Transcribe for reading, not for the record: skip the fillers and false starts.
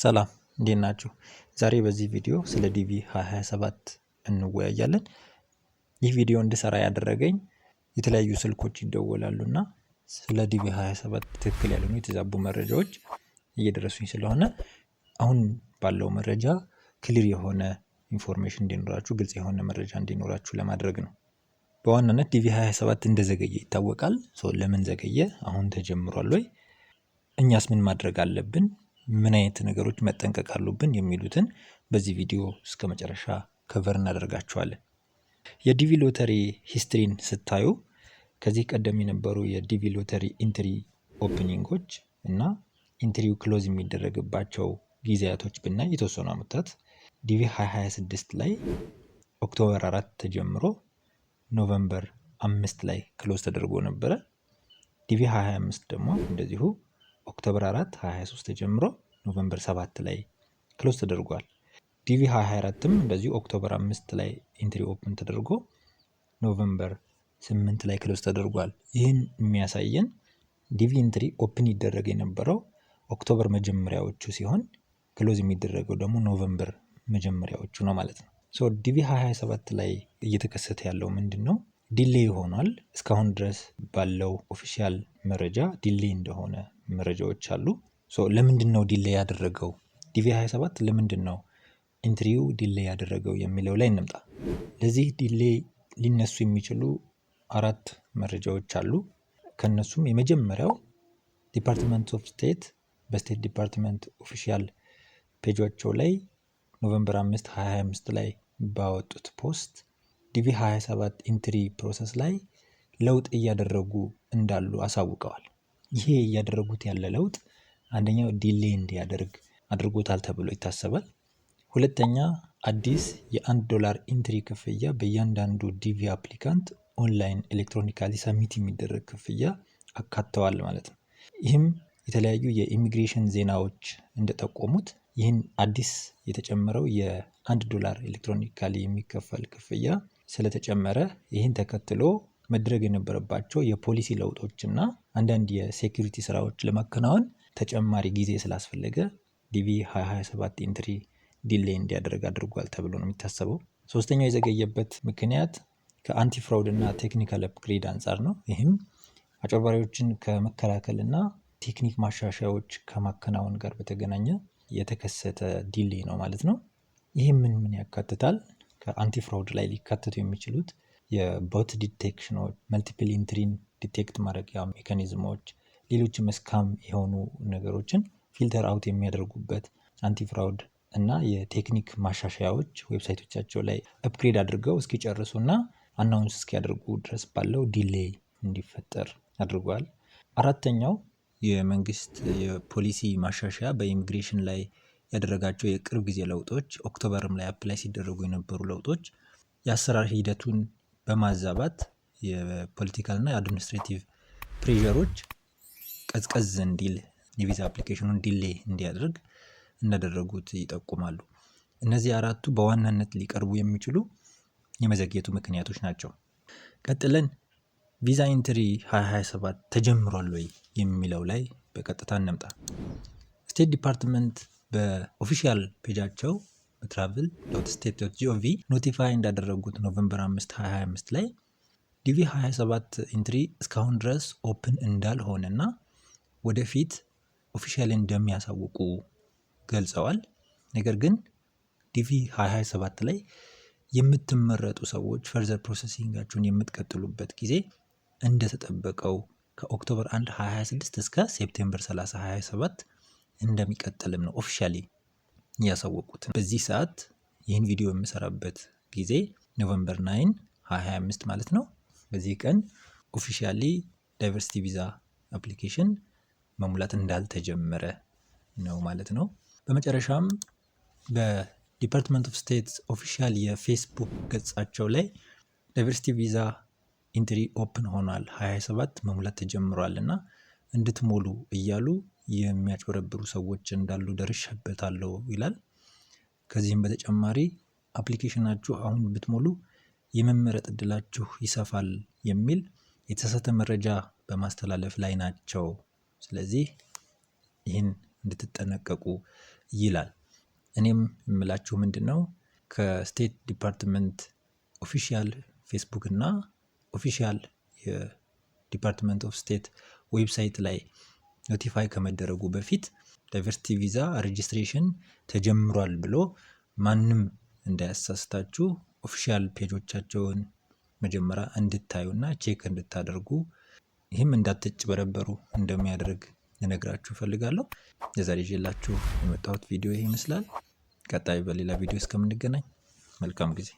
ሰላም እንዴት ናችሁ? ዛሬ በዚህ ቪዲዮ ስለ ዲቪ 2027 እንወያያለን። ይህ ቪዲዮ እንድሰራ ያደረገኝ የተለያዩ ስልኮች ይደወላሉና ስለ ዲቪ 27 ትክክል ያልሆኑ የተዛቡ መረጃዎች እየደረሱኝ ስለሆነ አሁን ባለው መረጃ ክሊር የሆነ ኢንፎርሜሽን እንዲኖራችሁ፣ ግልጽ የሆነ መረጃ እንዲኖራችሁ ለማድረግ ነው። በዋናነት ዲቪ 27 እንደዘገየ ይታወቃል። ለምን ዘገየ? አሁን ተጀምሯል ወይ? እኛስ ምን ማድረግ አለብን? ምን አይነት ነገሮች መጠንቀቅ አሉብን? የሚሉትን በዚህ ቪዲዮ እስከ መጨረሻ ከቨር እናደርጋቸዋለን። የዲቪ ሎተሪ ሂስትሪን ስታዩ ከዚህ ቀደም የነበሩ የዲቪ ሎተሪ ኢንትሪ ኦፕኒንጎች እና ኢንትሪው ክሎዝ የሚደረግባቸው ጊዜያቶች ብናይ የተወሰኑ ዓመታት ዲቪ 2026 ላይ ኦክቶበር 4 ተጀምሮ ኖቨምበር 5 ላይ ክሎዝ ተደርጎ ነበረ። ዲቪ 2025 ደግሞ እንደዚሁ ኦክቶበር 4 2023 ተጀምሮ ኖቨምበር 7 ላይ ክሎዝ ተደርጓል። ዲቪ 2024ም እንደዚሁ ኦክቶበር 5 ላይ ኢንትሪ ኦፕን ተደርጎ ኖቨምበር 8 ላይ ክሎዝ ተደርጓል። ይህን የሚያሳየን ዲቪ ኢንትሪ ኦፕን ይደረግ የነበረው ኦክቶበር መጀመሪያዎቹ ሲሆን ክሎዝ የሚደረገው ደግሞ ኖቨምበር መጀመሪያዎቹ ነው ማለት ነው። ዲቪ 2027 ላይ እየተከሰተ ያለው ምንድን ነው? ዲሌይ ሆኗል። እስካሁን ድረስ ባለው ኦፊሻል መረጃ ዲሌይ እንደሆነ መረጃዎች አሉ። ለምንድን ነው ዲሌይ ያደረገው? ዲቪ 27 ለምንድን ነው ኢንትሪው ዲሌይ ያደረገው የሚለው ላይ እንምጣ። ለዚህ ዲሌይ ሊነሱ የሚችሉ 4 መረጃዎች አሉ። ከነሱም የመጀመሪያው ዲፓርትመንት ኦፍ ስቴት በስቴት ዲፓርትመንት ኦፊሻል ፔጆቻቸው ላይ ኖቨምበር 5 2025 ላይ ባወጡት ፖስት ዲቪ 27 ኢንትሪ ፕሮሰስ ላይ ለውጥ እያደረጉ እንዳሉ አሳውቀዋል። ይሄ እያደረጉት ያለ ለውጥ አንደኛው ዲሌይ እንዲያደርግ አድርጎታል ተብሎ ይታሰባል። ሁለተኛ አዲስ $1 ኢንትሪ ክፍያ በእያንዳንዱ ዲቪ አፕሊካንት ኦንላይን ኤሌክትሮኒካሊ ሰሚት የሚደረግ ክፍያ አካተዋል ማለት ነው። ይህም የተለያዩ የኢሚግሬሽን ዜናዎች እንደጠቆሙት ይህን አዲስ የተጨመረው $1 ኤሌክትሮኒካሊ የሚከፈል ክፍያ ስለተጨመረ ይህን ተከትሎ መድረግ የነበረባቸው የፖሊሲ ለውጦችና አንዳንድ የሴኩሪቲ ስራዎች ለማከናወን ተጨማሪ ጊዜ ስላስፈለገ ዲቪ 2027 ኢንትሪ ዲሌይ እንዲያደርግ አድርጓል ተብሎ ነው የሚታሰበው። ሶስተኛው የዘገየበት ምክንያት ከአንቲ ፍራውድ እና ቴክኒካል አፕግሬድ አንጻር ነው። ይህም አጭበርባሪዎችን ከመከላከልና ቴክኒክ ማሻሻያዎች ከማከናወን ጋር በተገናኘ የተከሰተ ዲሌይ ነው ማለት ነው። ይህም ምን ያካትታል? ከአንቲ ፍራውድ ላይ ሊካተቱ የሚችሉት የቦት ዲቴክሽኖች፣ መልቲፕል ኢንትሪን ዲቴክት ማድረጊያ ሜካኒዝሞች፣ ሌሎችም ስካም የሆኑ ነገሮችን ፊልተር አውት የሚያደርጉበት አንቲ ፍራውድ እና የቴክኒክ ማሻሻያዎች ዌብሳይቶቻቸው ላይ አፕግሬድ አድርገው እስኪጨርሱና አናውንስ እስኪያደርጉ ድረስ ባለው ዲሌይ እንዲፈጠር አድርጓል። አራተኛው የመንግስት የፖሊሲ ማሻሻያ በኢሚግሬሽን ላይ ያደረጋቸው የቅርብ ጊዜ ለውጦች፣ ኦክቶበርም ላይ አፕላይ ሲደረጉ የነበሩ ለውጦች የአሰራር ሂደቱን በማዛባት የፖለቲካልና የአድሚኒስትሬቲቭ ፕሬዠሮች ቀዝቀዝ እንዲል የቪዛ አፕሊኬሽኑን ዲሌይ እንዲያደርግ እንዳደረጉት ይጠቁማሉ። እነዚህ አራቱ በዋናነት ሊቀርቡ የሚችሉ የመዘግየቱ ምክንያቶች ናቸው። ቀጥለን ቪዛ ኢንትሪ 2027 ተጀምሯል ወይ የሚለው ላይ በቀጥታ እንምጣ። ስቴት ዲፓርትመንት በኦፊሻል ፔጃቸው travel.state.gov ኖቲፋይ እንዳደረጉት ኖቨምበር 5 2025 ላይ ዲቪ 27 ኢንትሪ እስካሁን ድረስ ኦፕን እንዳልሆነና ወደፊት ኦፊሻሊ እንደሚያሳውቁ ገልጸዋል። ነገር ግን ዲቪ 2027 ላይ የምትመረጡ ሰዎች ፈርዘር ፕሮሰሲንጋችሁን የምትቀጥሉበት ጊዜ እንደተጠበቀው ከኦክቶበር 1 2026 እስከ ሴፕቴምበር 30 2027 እንደሚቀጥልም ነው ኦፊሻሊ ያሳወቁት። በዚህ ሰዓት ይህን ቪዲዮ የምሰራበት ጊዜ ኖቨምበር 9 2025 ማለት ነው። በዚህ ቀን ኦፊሻሊ ዳይቨርሲቲ ቪዛ አፕሊኬሽን መሙላት እንዳልተጀመረ ነው ማለት ነው። በመጨረሻም በዲፓርትመንት ኦፍ ስቴት ኦፊሻል የፌስቡክ ገጻቸው ላይ ዳይቨርሲቲ ቪዛ ኢንትሪ ኦፕን ሆኗል 27 መሙላት ተጀምሯል እና እንድትሞሉ እያሉ የሚያጭበረብሩ ሰዎች እንዳሉ ደርሼበታለሁ ይላል። ከዚህም በተጨማሪ አፕሊኬሽናችሁ አሁን ብትሞሉ የመመረጥ እድላችሁ ይሰፋል የሚል የተሳሳተ መረጃ በማስተላለፍ ላይ ናቸው። ስለዚህ ይህን እንድትጠነቀቁ ይላል። እኔም የምላችሁ ምንድነው ከስቴት ዲፓርትመንት ኦፊሻል ፌስቡክ እና ኦፊሻል የዲፓርትመንት ኦፍ ስቴት ዌብሳይት ላይ ኖቲፋይ ከመደረጉ በፊት ዳይቨርሲቲ ቪዛ ሬጅስትሬሽን ተጀምሯል ብሎ ማንም እንዳያሳስታችሁ ኦፊሻል ፔጆቻቸውን መጀመሪያ እንድታዩና ቼክ እንድታደርጉ ይህም እንዳትጭበረበሩ እንደሚያደርግ ልነግራችሁ እፈልጋለሁ። ለዛሬ ይዤላችሁ የመጣሁት ቪዲዮ ይሄ ይመስላል። ቀጣይ በሌላ ቪዲዮ እስከምንገናኝ መልካም ጊዜ